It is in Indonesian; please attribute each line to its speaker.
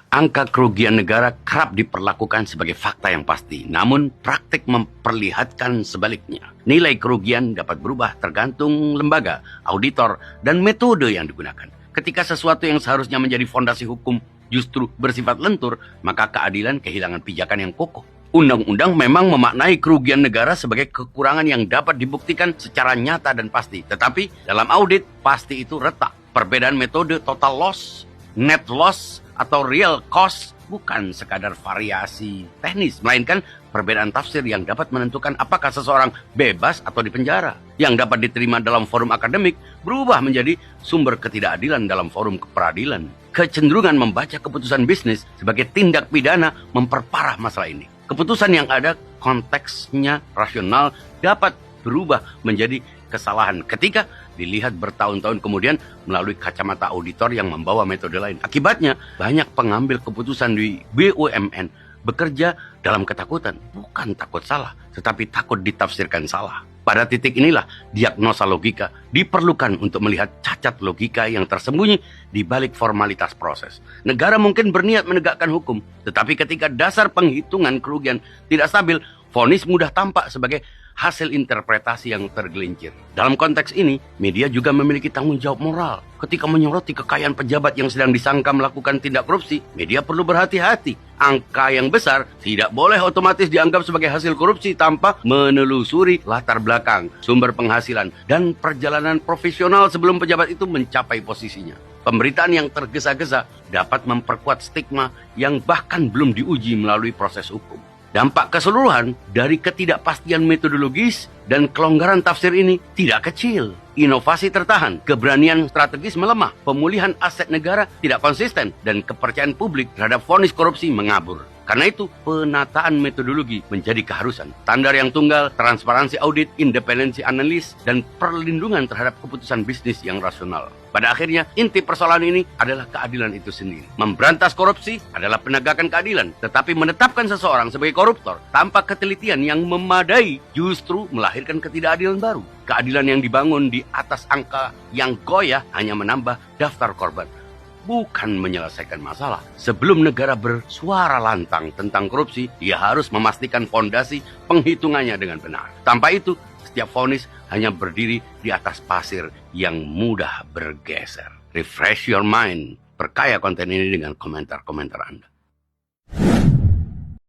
Speaker 1: Angka kerugian negara kerap diperlakukan sebagai fakta yang pasti, namun praktik memperlihatkan sebaliknya. Nilai kerugian dapat berubah tergantung lembaga, auditor, dan metode yang digunakan. Ketika sesuatu yang seharusnya menjadi fondasi hukum justru bersifat lentur, maka keadilan kehilangan pijakan yang kokoh. Undang-undang memang memaknai kerugian negara sebagai kekurangan yang dapat dibuktikan secara nyata dan pasti. Tetapi dalam audit, pasti itu retak. Perbedaan metode total loss, net loss, atau real cost bukan sekadar variasi teknis, melainkan perbedaan tafsir yang dapat menentukan apakah seseorang bebas atau dipenjara. Yang dapat diterima dalam forum akademik berubah menjadi sumber ketidakadilan dalam forum keperadilan. Kecenderungan membaca keputusan bisnis sebagai tindak pidana memperparah masalah ini. Keputusan yang ada konteksnya rasional dapat berubah menjadi kesalahan ketika dilihat bertahun-tahun kemudian melalui kacamata auditor yang membawa metode lain. Akibatnya, banyak pengambil keputusan di BUMN bekerja dalam ketakutan. Bukan takut salah, tetapi takut ditafsirkan salah. Pada titik inilah diagnosa logika diperlukan untuk melihat cacat logika yang tersembunyi di balik formalitas proses. Negara mungkin berniat menegakkan hukum, tetapi ketika dasar penghitungan kerugian tidak stabil, vonis mudah tampak sebagai hasil interpretasi yang tergelincir. Dalam konteks ini, media juga memiliki tanggung jawab moral. Ketika menyoroti kekayaan pejabat yang sedang disangka melakukan tindak korupsi, media perlu berhati-hati. Angka yang besar tidak boleh otomatis dianggap sebagai hasil korupsi tanpa menelusuri latar belakang, sumber penghasilan, dan perjalanan profesional sebelum pejabat itu mencapai posisinya. Pemberitaan yang tergesa-gesa dapat memperkuat stigma yang bahkan belum diuji melalui proses hukum. Dampak keseluruhan dari ketidakpastian metodologis dan kelonggaran tafsir ini tidak kecil. Inovasi tertahan, keberanian strategis melemah, pemulihan aset negara tidak konsisten, dan kepercayaan publik terhadap vonis korupsi mengabur. Karena itu, penataan metodologi menjadi keharusan. Standar yang tunggal, transparansi audit, independensi analis, dan perlindungan terhadap keputusan bisnis yang rasional. Pada akhirnya, inti persoalan ini adalah keadilan itu sendiri. Memberantas korupsi adalah penegakan keadilan, tetapi menetapkan seseorang sebagai koruptor tanpa ketelitian yang memadai justru melahirkan ketidakadilan baru. Keadilan yang dibangun di atas angka yang goyah hanya menambah daftar korban, bukan menyelesaikan masalah. Sebelum negara bersuara lantang tentang korupsi, dia harus memastikan fondasi penghitungannya dengan benar. Tanpa itu, setiap vonis hanya berdiri di atas pasir yang mudah bergeser. Refresh your mind. Perkaya konten ini dengan komentar-komentar Anda.